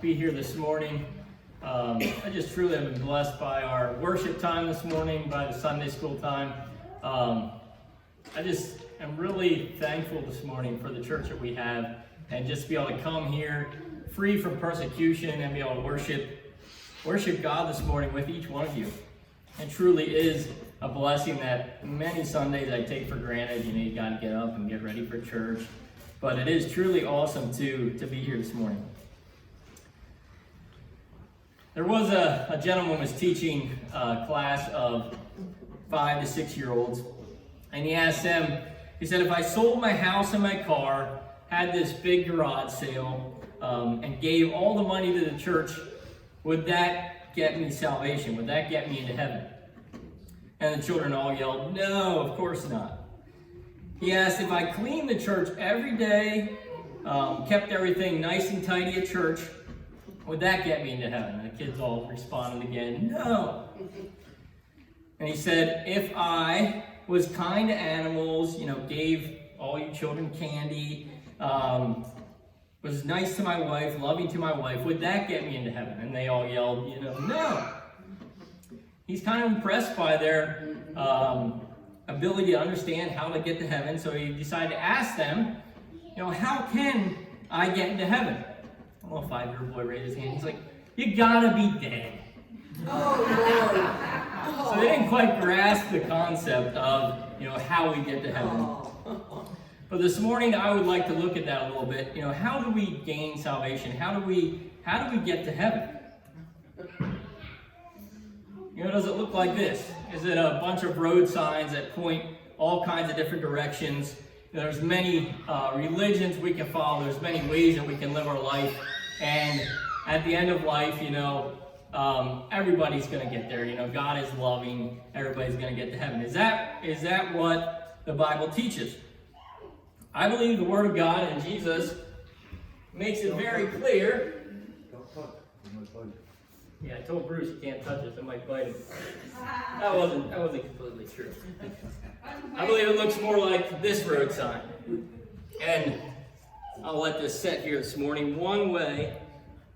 Be here this morning. I just truly have been blessed by our worship time this morning, by the Sunday school time. I just am really thankful this morning for the church that we have, and just be able to come here free from persecution and be able to worship God this morning with each one of you. It truly is a blessing that many Sundays I take for granted. You got to get up and get ready for church, but it is truly awesome to be here this morning. There was a gentleman who was teaching a class of 5 to 6 year olds, and he asked them, he said, if I sold my house and my car, had this big garage sale, and gave all the money to the church, would that get me salvation? Would that get me into heaven? And the children all yelled, no, of course not. He asked, if I cleaned the church every day, kept everything nice and tidy at church, would that get me into heaven? And the kids all responded again, no. And he said, if I was kind to animals, gave all you children candy, was nice to my wife, loving to my wife, would that get me into heaven? And they all yelled, no. He's kind of impressed by their ability to understand how to get to heaven, so he decided to ask them, how can I get into heaven? A little 5-year-old boy raised his hand. He's like, you gotta be dead. Oh, Lord. So they didn't quite grasp the concept of, how we get to heaven. But this morning, I would like to look at that a little bit. How do we gain salvation? How do we get to heaven? Does it look like this? Is it a bunch of road signs that point all kinds of different directions? There's many religions we can follow. There's many ways that we can live our life. And at the end of life, everybody's going to get there. God is loving. Everybody's going to get to heaven. Is that what the Bible teaches? I believe the Word of God and Jesus makes it very clear. Don't touch it. You might bite it. Yeah, I told Bruce he can't touch it. I might bite him. That wasn't completely true. I believe it looks more like this road sign. And I'll let this sit here this morning. One way,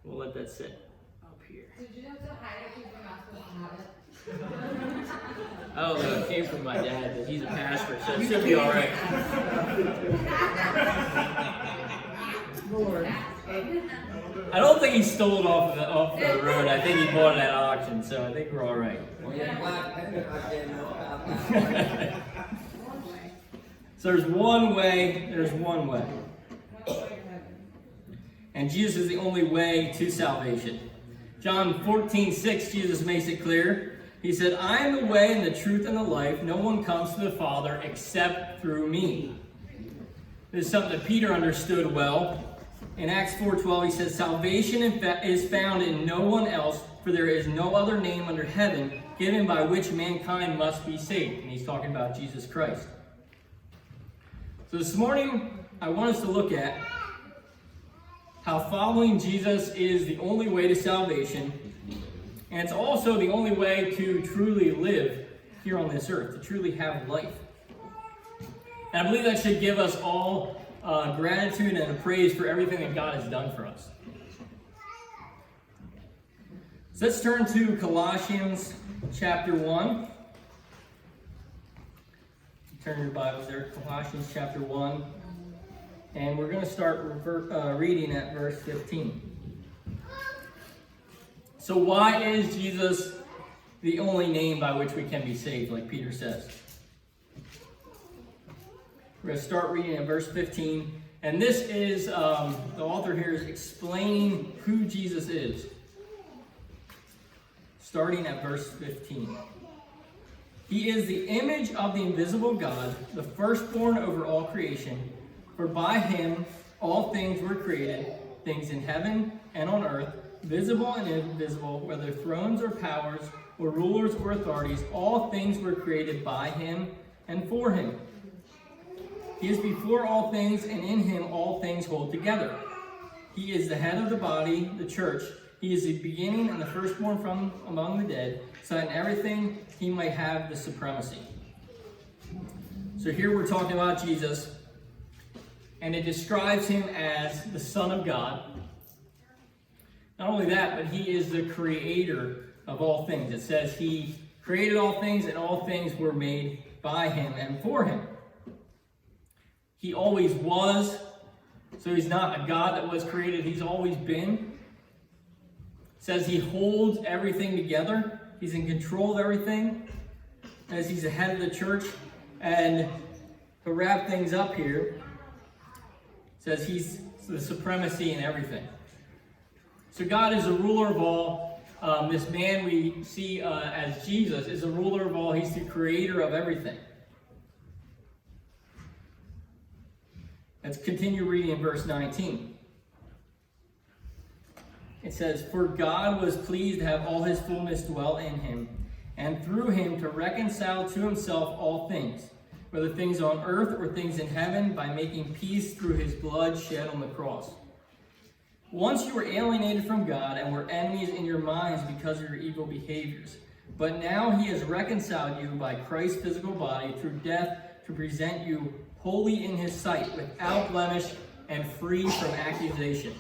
we'll let that sit up here. Did you have to hide it because you're not supposed to have it? I don't know, it came from my dad, but he's a pastor, so it should be all right. Lord. I don't think he stole it off the road. I think he bought it at auction, so I think we're all right. So there's one way. And Jesus is the only way to salvation. John 14:6, Jesus makes it clear. He said, I am the way and the truth and the life. No one comes to the Father except through me. This is something that Peter understood well. In Acts 4:12, he says, salvation is found in no one else, for there is no other name under heaven given by which mankind must be saved. And he's talking about Jesus Christ. So this morning, I want us to look at how following Jesus is the only way to salvation, and it's also the only way to truly live here on this earth, to truly have life. And I believe that should give us all gratitude and a praise for everything that God has done for us. So let's turn to Colossians chapter 1. Turn your Bibles there, Colossians chapter 1. And we're going to start reading at verse 15. So why is Jesus the only name by which we can be saved, like Peter says? We're going to start reading at verse 15. And this is, the author here is explaining who Jesus is. Starting at verse 15. He is the image of the invisible God, the firstborn over all creation. For by him all things were created, things in heaven and on earth, visible and invisible, whether thrones or powers, or rulers or authorities, all things were created by him and for him. He is before all things, and in him all things hold together. He is the head of the body, the church. He is the beginning and the firstborn from among the dead, so that in everything he might have the supremacy. So here we're talking about Jesus, and it describes him as the Son of God. Not only that, but he is the creator of all things. It says he created all things, and all things were made by him and for him. He always was, so he's not a God that was created. He's always been. It says he holds everything together. He's in control of everything, as he's the head of the church. And to wrap things up here, it says he's the supremacy in everything. So God is the ruler of all. This man we see as Jesus is the ruler of all. He's the creator of everything. Let's continue reading in verse 19. It says, "For God was pleased to have all his fullness dwell in him, and through him to reconcile to himself all things, whether things on earth or things in heaven, by making peace through his blood shed on the cross. Once you were alienated from God and were enemies in your minds because of your evil behaviors. But now he has reconciled you by Christ's physical body through death to present you holy in his sight, without blemish and free from accusation."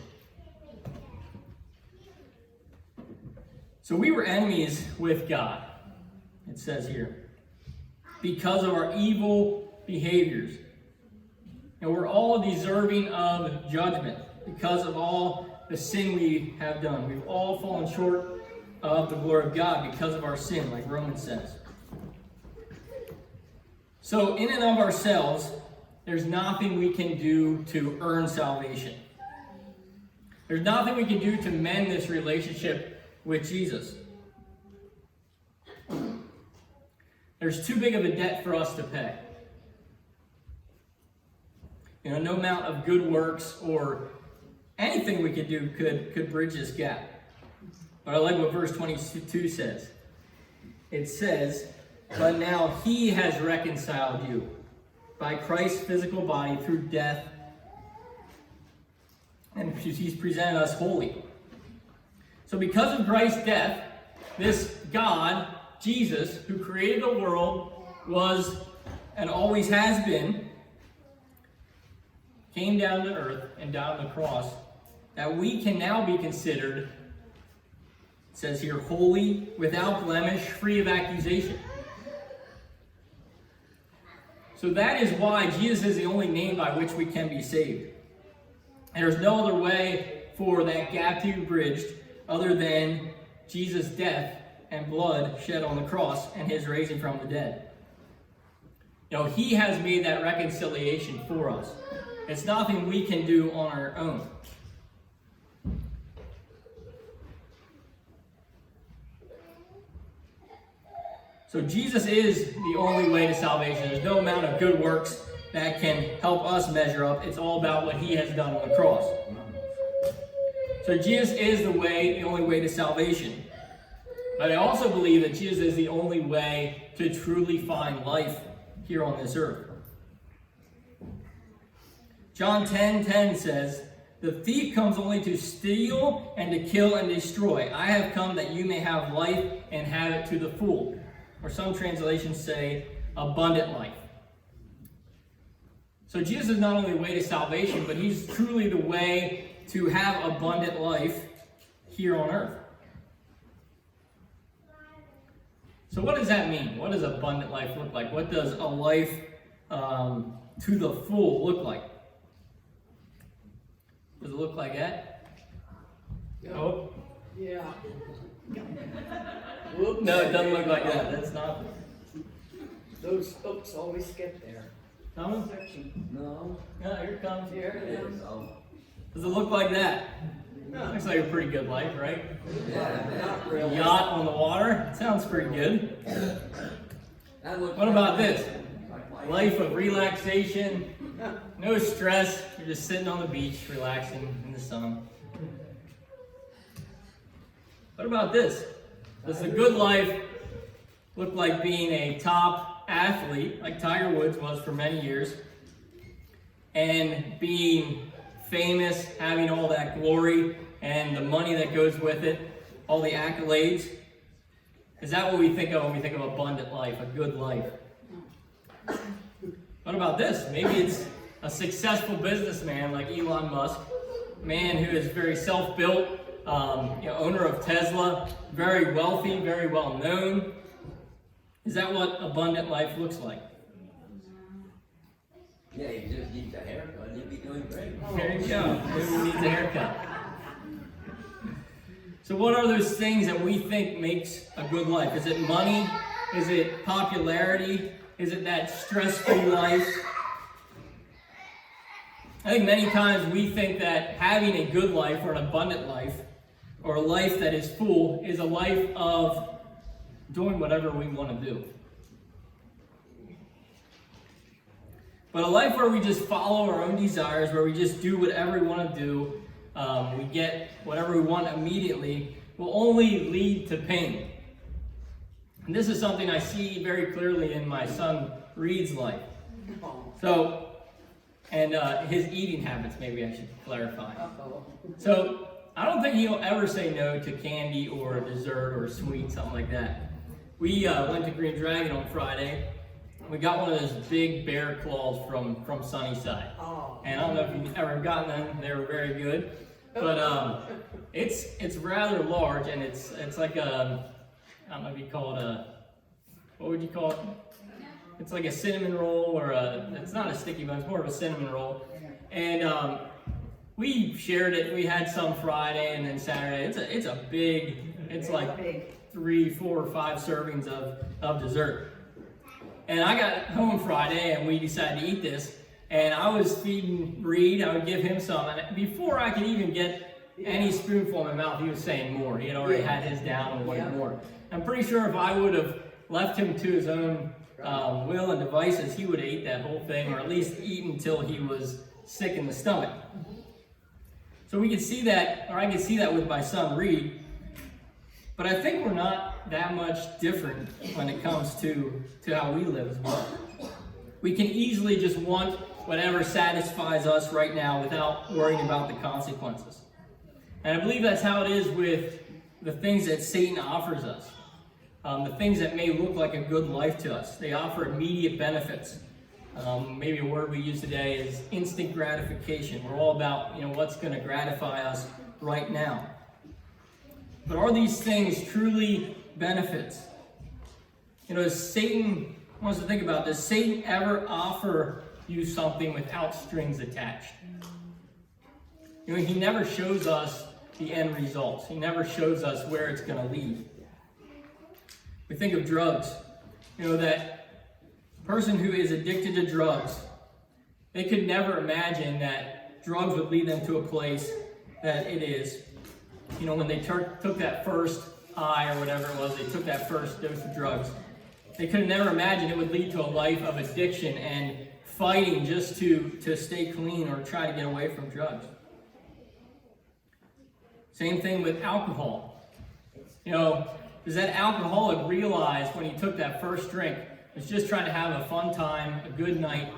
So we were enemies with God, it says here, because of our evil behaviors. And we're all deserving of judgment because of all the sin we have done. We've all fallen short of the glory of God because of our sin, like Romans says. So in and of ourselves, there's nothing we can do to earn salvation. There's nothing we can do to mend this relationship with Jesus. There's too big of a debt for us to pay. No amount of good works or anything we could do could bridge this gap. But I like what verse 22 says. It says, "But now he has reconciled you by Christ's physical body through death, and he's presented us holy." So because of Christ's death, this God, Jesus, who created the world, was and always has been, came down to earth and died on the cross, that we can now be considered, it says here, holy, without blemish, free of accusation. So that is why Jesus is the only name by which we can be saved. And there's no other way for that gap to be bridged other than Jesus' death and blood shed on the cross and his raising from the dead. He has made that reconciliation for us. It's nothing we can do on our own. So Jesus is the only way to salvation. There's no amount of good works that can help us measure up. It's all about what he has done on the cross. So Jesus is the only way to salvation. But I also believe that Jesus is the only way to truly find life here on this earth. John 10:10 says, "The thief comes only to steal and to kill and destroy. I have come that you may have life and have it to the full." Or some translations say, abundant life. So Jesus is not only the way to salvation, but he's truly the way to have abundant life here on earth. So what does that mean? What does abundant life look like? What does a life to the full look like? Does it look like that? Yeah. Oh. Yeah. No, it doesn't look like that. That's not. Those hooks always get there. Coming? No. Yeah, here it comes. Here it is. Does it look like that? Looks like a pretty good life, right? Not really. Yacht on the water. Sounds pretty good. What about this? Life of relaxation, no stress. You're just sitting on the beach, relaxing in the sun. What about this? Does the good life look like being a top athlete, like Tiger Woods was for many years, and being famous, having all that glory and the money that goes with it, all the accolades? Is that what we think of when we think of abundant life, a good life? What about this? Maybe it's a successful businessman like Elon Musk, a man who is very self-built, owner of Tesla, very wealthy, very well known. Is that what abundant life looks like? Yeah, you just need a haircut and you'll be doing great. There you go. Who needs a haircut? So what are those things that we think makes a good life? Is it money? Is it popularity? Is it that stress-free life? I think many times we think that having a good life or an abundant life or a life that is full is a life of doing whatever we want to do. But a life where we just follow our own desires, where we just do whatever we want to do, we get whatever we want immediately, will only lead to pain. And this is something I see very clearly in my son Reed's life. So, and his eating habits, maybe I should clarify. So, I don't think he'll ever say no to candy or a dessert or a sweet, something like that. We went to Green Dragon on Friday. We got one of those big bear claws from Sunnyside. And I don't know if you've ever gotten them. They were very good. But it's rather large, and it's like a, I don't know if you call it a, what would you call it? It's like a cinnamon roll, or it's not a sticky bun, it's more of a cinnamon roll. And we shared it. We had some Friday and then Saturday. It's a big, it's like 3, 4, 5 servings of dessert. And I got home Friday and we decided to eat this. And I was feeding Reed, I would give him some. And before I could even get any spoonful in my mouth, he was saying more. He had already had his down and wanted more. I'm pretty sure if I would have left him to his own will and devices, he would have ate that whole thing, or at least eat until he was sick in the stomach. So we could see that, or I could see that with my son Reed. But I think we're not that much different when it comes to how we live as well. We can easily just want whatever satisfies us right now without worrying about the consequences. And I believe that's how it is with the things that Satan offers us. The things that may look like a good life to us. They offer immediate benefits. Maybe a word we use today is instant gratification. We're all about, what's going to gratify us right now. But are these things truly benefits? Satan wants to think about, does Satan ever offer you something without strings attached? He never shows us the end results. He never shows us where it's going to lead. We think of drugs. That person who is addicted to drugs, they could never imagine that drugs would lead them to a place that it is. When they took that first high or whatever it was, they took that first dose of drugs, they could have never imagined it would lead to a life of addiction and fighting just to stay clean or try to get away from drugs. Same thing with alcohol. Does that alcoholic realize when he took that first drink, was just trying to have a fun time, a good night,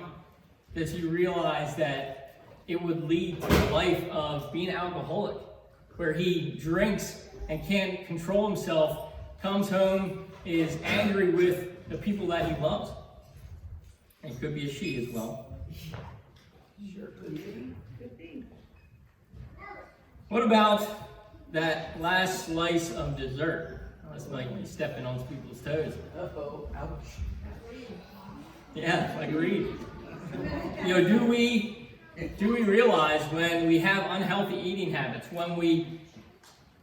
does he realize that it would lead to a life of being alcoholic, where he drinks and can't control himself, comes home, is angry with the people that he loves? And it could be a she as well. Sure could be. Could be. What about that last slice of dessert? This might be stepping on people's toes. Uh-oh, ouch. Yeah, like Reed. Do we realize when we have unhealthy eating habits, when we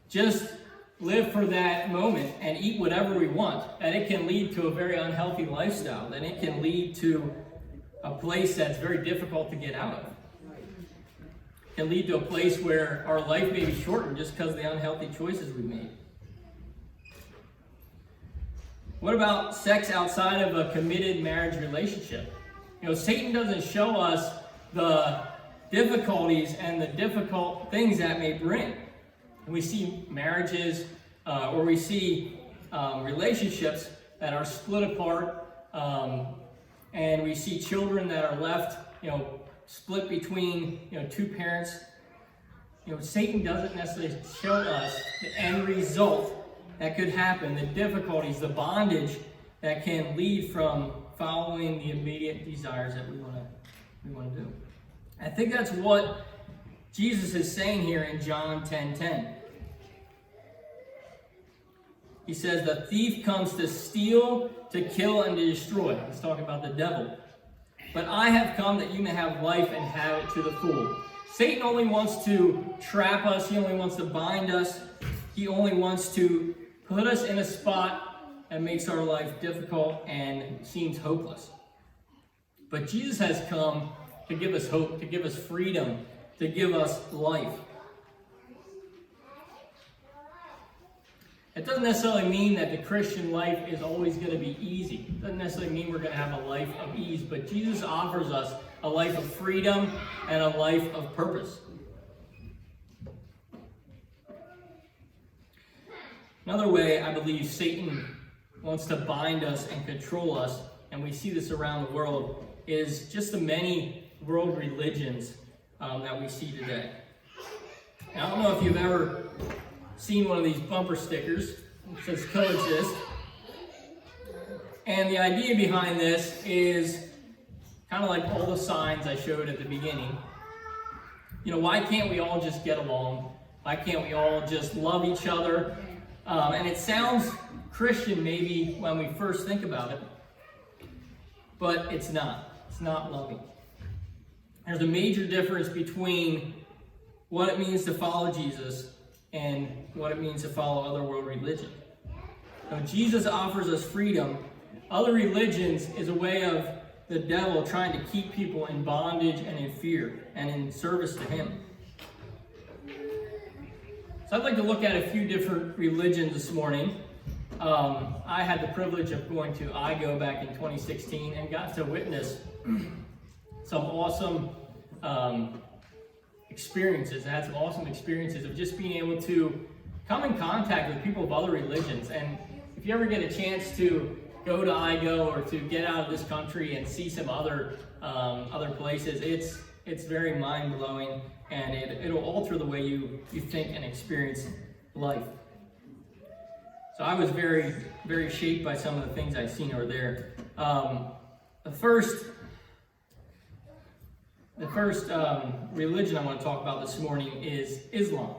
just live for that moment and eat whatever we want, that it can lead to a very unhealthy lifestyle, that it can lead to a place that's very difficult to get out of? It can lead to a place where our life may be shortened just because of the unhealthy choices we made. What about sex outside of a committed marriage relationship? Satan doesn't show us the difficulties and the difficult things that may bring. We see marriages or we see relationships that are split apart, and we see children that are left, split between, two parents. Satan doesn't necessarily show us the end result that could happen, the difficulties, the bondage that can lead from following the immediate desires that we want to do. I think that's what Jesus is saying here in John 10:10. He says, the thief comes to steal, to kill, and to destroy. He's talking about the devil. But I have come that you may have life and have it to the full. Satan only wants to trap us. He only wants to bind us. He only wants to put us in a spot that makes our life difficult and seems hopeless. But Jesus has come to give us hope, to give us freedom, to give us life. It doesn't necessarily mean that the Christian life is always going to be easy. It doesn't necessarily mean we're going to have a life of ease, but Jesus offers us a life of freedom and a life of purpose. Another way I believe Satan wants to bind us and control us, and we see this around the world, is just the many world religions that we see today. Now, I don't know if you've ever seen one of these bumper stickers. It says coexist. And the idea behind this is kind of like all the signs I showed at the beginning. You know, why can't we all just get along? Why can't we all just love each other? And it sounds Christian maybe when we first think about it, but it's not. It's not loving. There's a major difference between what it means to follow Jesus and what it means to follow other world religions. Now, Jesus offers us freedom. Other religions is a way of the devil trying to keep people in bondage and in fear and in service to him. So I'd like to look at a few different religions this morning. I had the privilege of going to IGO back in 2016 and got to witness some awesome experiences. I had some awesome experiences of just being able to come in contact with people of other religions. And if you ever get a chance to go to IGO or to get out of this country and see some other places, it's very mind-blowing, and it'll alter the way you think and experience life. So I was very, very shaped by some of the things I've seen over there. The first religion I want to talk about this morning is Islam.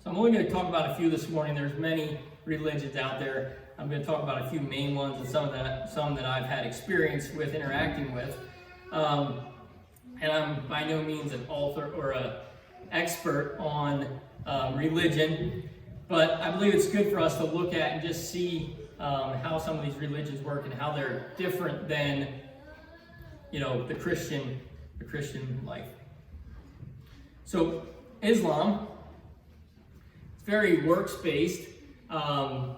So I'm only going to talk about a few this morning. There's many religions out there. I'm going to talk about a few main ones and some that I've had experience with interacting with. And I'm by no means an author or an expert on religion, but I believe it's good for us to look at and just see how some of these religions work and how they're different than, the Christian life. So Islam, it's very works-based. I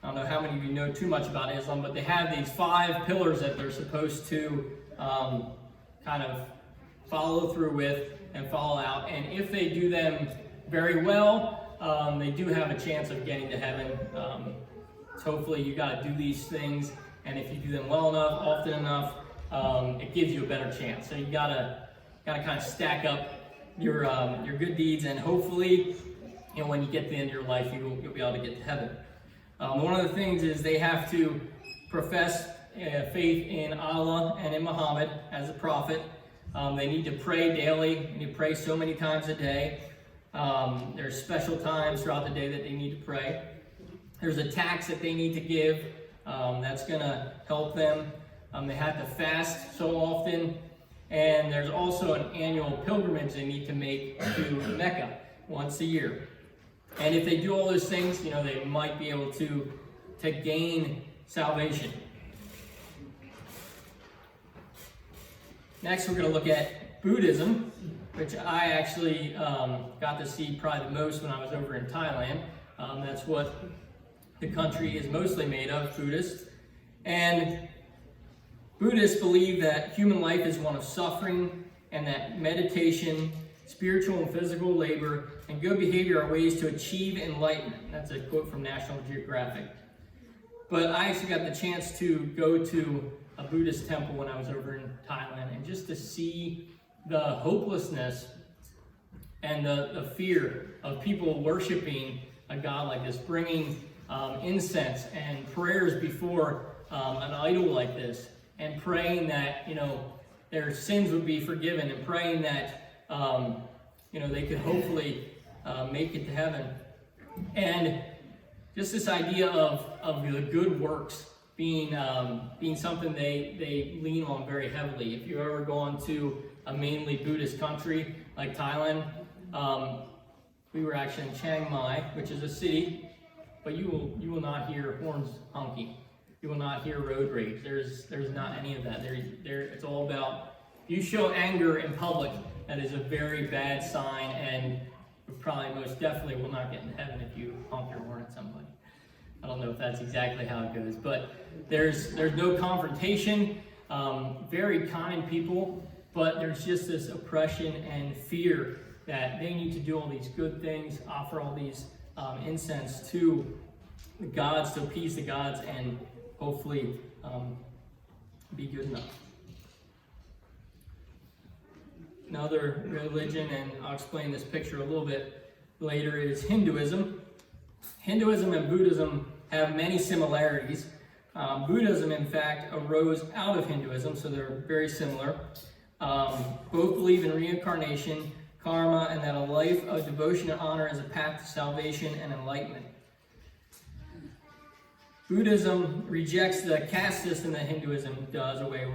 don't know how many of you know too much about Islam, but they have these 5 pillars that they're supposed to kind of follow through with and follow out. And if they do them very well, they do have a chance of getting to heaven. So hopefully you got to do these things, and if you do them well enough, often enough, it gives you a better chance. So you gotta kind of stack up your good deeds, and hopefully, when you get to the end of your life, you'll be able to get to heaven. One of the things is they have to profess faith in Allah and in Muhammad as a prophet. They need to pray daily. They need to pray so many times a day. There's special times throughout the day that they need to pray. There's a tax that they need to give. That's going to help them. They have to fast so often. And there's also an annual pilgrimage they need to make to Mecca once a year. And if they do all those things, they might be able to gain salvation. Next, we're going to look at Buddhism, which I actually got to see probably the most when I was over in Thailand. That's what the country is mostly made of, Buddhists. And Buddhists believe that human life is one of suffering, and that meditation, spiritual and physical labor, and good behavior are ways to achieve enlightenment. That's a quote from National Geographic. But I actually got the chance to go to a Buddhist temple when I was over in Thailand, and just to see the hopelessness and the fear of people worshiping a God like this, bringing incense and prayers before an idol like this, and praying that their sins would be forgiven, and praying that they could hopefully make it to heaven. And just this idea of the good works being something they lean on very heavily. If you've ever gone to a mainly Buddhist country like Thailand, we were actually in Chiang Mai, which is a city, but you will not hear horns honking. You will not hear road rage. There's not any of that. It's all about, if you show anger in public, that is a very bad sign, and probably most definitely will not get in heaven if you honk your horn at somebody. I don't know if that's exactly how it goes, but there's no confrontation, very kind people, but there's just this oppression and fear that they need to do all these good things, offer all these incense to the gods, to appease the gods, and hopefully be good enough. Another religion, and I'll explain this picture a little bit later, is Hinduism. Hinduism and Buddhism have many similarities. Buddhism, in fact, arose out of Hinduism, so they're very similar. Both believe in reincarnation, karma, and that a life of devotion and honor is a path to salvation and enlightenment. Buddhism rejects the caste system that Hinduism has and does away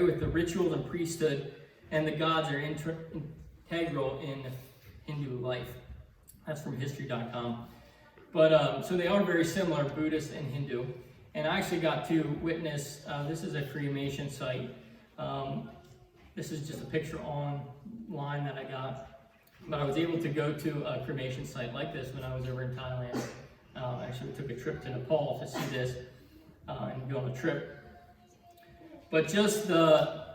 with the rituals and priesthood, and the gods are integral in Hindu life. That's from history.com. But so they are very similar, Buddhist and Hindu. And I actually got to witness, this is a cremation site. This is just a picture online that I got. But I was able to go to a cremation site like this when I was over in Thailand. Actually, we took a trip to Nepal to see this and go on a trip. But just the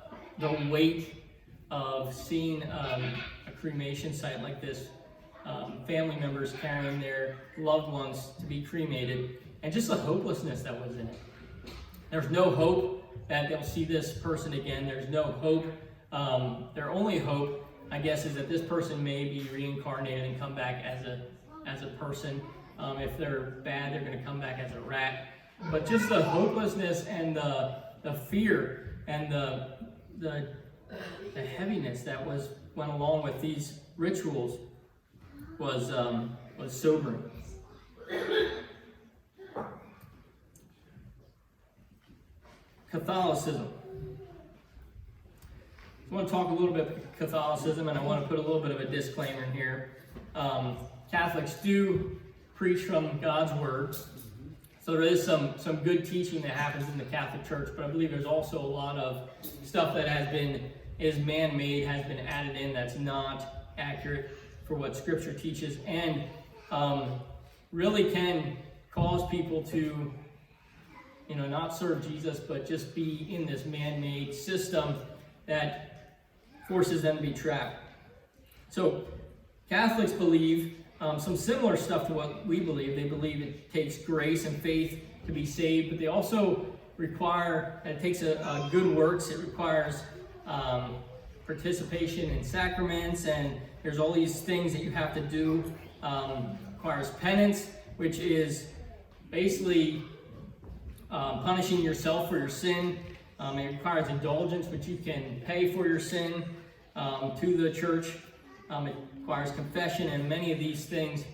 weight of seeing a cremation site like this, family members carrying their loved ones to be cremated, and just the hopelessness that was in it. There's no hope that they'll see this person again. There's no hope. Their only hope, I guess, is that this person may be reincarnated and come back as a person. If they're bad, they're going to come back as a rat. But just the hopelessness and the fear and the heaviness that went along with these rituals was sobering. Catholicism. I want to talk a little bit about Catholicism, and I want to put a little bit of a disclaimer in here. Catholics do preach from God's Word, so there is some good teaching that happens in the Catholic Church, but I believe there's also a lot of stuff that is man-made, has been added in, that's not accurate for what Scripture teaches, and really can cause people to, not serve Jesus, but just be in this man-made system that forces them to be trapped. So Catholics believe some similar stuff to what we believe. They believe it takes grace and faith to be saved, but they also require, it takes a good works. It requires participation in sacraments, and there's all these things that you have to do. Requires penance, which is basically punishing yourself for your sin. It requires indulgence, which you can pay for your sin to the church. It requires confession and many of these things.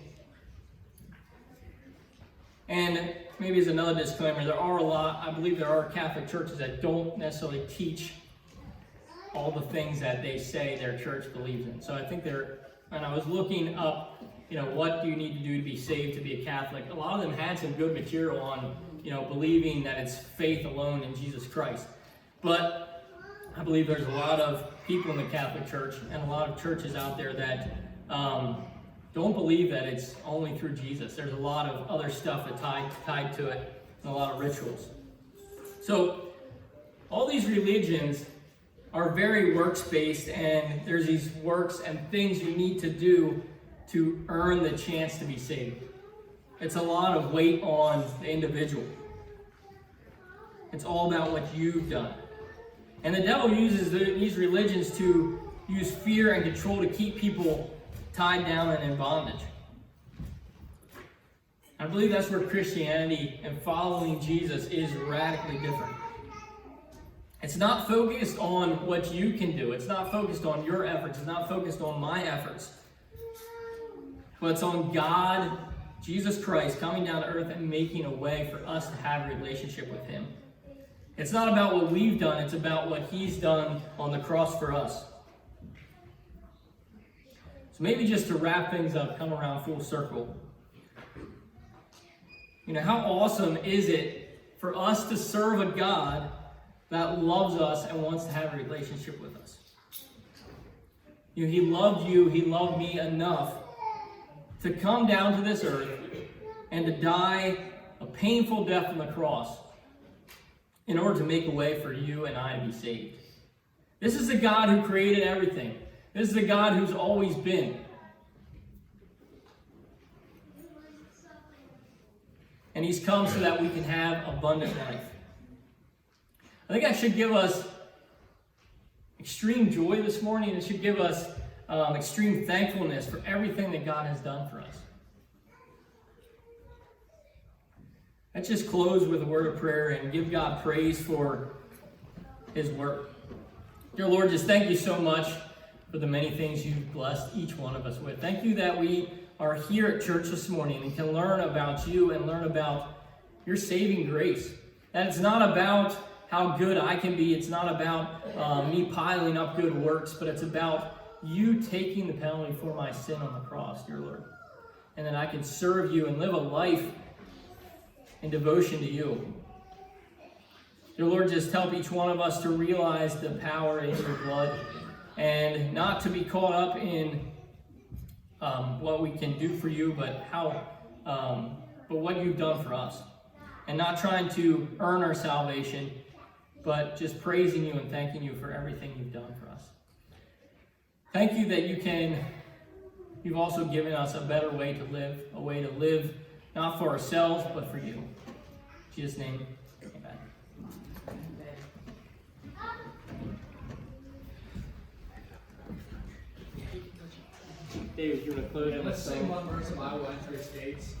And maybe as another disclaimer, I believe there are Catholic churches that don't necessarily teach all the things that they say their church believes in. So I think and I was looking up, what do you need to do to be saved, to be a Catholic? A lot of them had some good material on, believing that it's faith alone in Jesus Christ. But I believe there's a lot of people in the Catholic Church and a lot of churches out there that don't believe that it's only through Jesus. There's a lot of other stuff that tied to it, and a lot of rituals. So all these religions are very works-based, and there's these works and things you need to do to earn the chance to be saved. It's a lot of weight on the individual. It's all about what you've done. And the devil uses these religions to use fear and control to keep people tied down and in bondage. I believe that's where Christianity and following Jesus is radically different. It's not focused on what you can do. It's not focused on your efforts. It's not focused on my efforts. But it's on God Jesus Christ coming down to earth and making a way for us to have a relationship with him. It's not about what we've done, it's about what he's done on the cross for us. So maybe just to wrap things up, come around full circle. You know, how awesome is it for us to serve a God that loves us and wants to have a relationship with us? You know, he loved you, he loved me enough to come down to this earth and to die a painful death on the cross in order to make a way for you and I to be saved. This is the God who created everything. This is the God who's always been. And he's come so that we can have abundant life. I think that should give us extreme joy this morning. It should give us extreme thankfulness for everything that God has done for us. Let's just close with a word of prayer and give God praise for his work. Dear Lord, just thank you so much for the many things you've blessed each one of us with. Thank you that we are here at church this morning and can learn about you and learn about your saving grace. That it's not about how good I can be. It's not about me piling up good works, but it's about you taking the penalty for my sin on the cross, dear Lord. And then I can serve you and live a life in devotion to you. Dear Lord, just help each one of us to realize the power in your blood and not to be caught up in what we can do for you, but what you've done for us. And not trying to earn our salvation, but just praising you and thanking you for everything you've done for us. Thank you that you've also given us a better way to live, not for ourselves, but for you. In Jesus' name, amen. David, you want to close? Let's sing one verse of I Will Enter His Gates.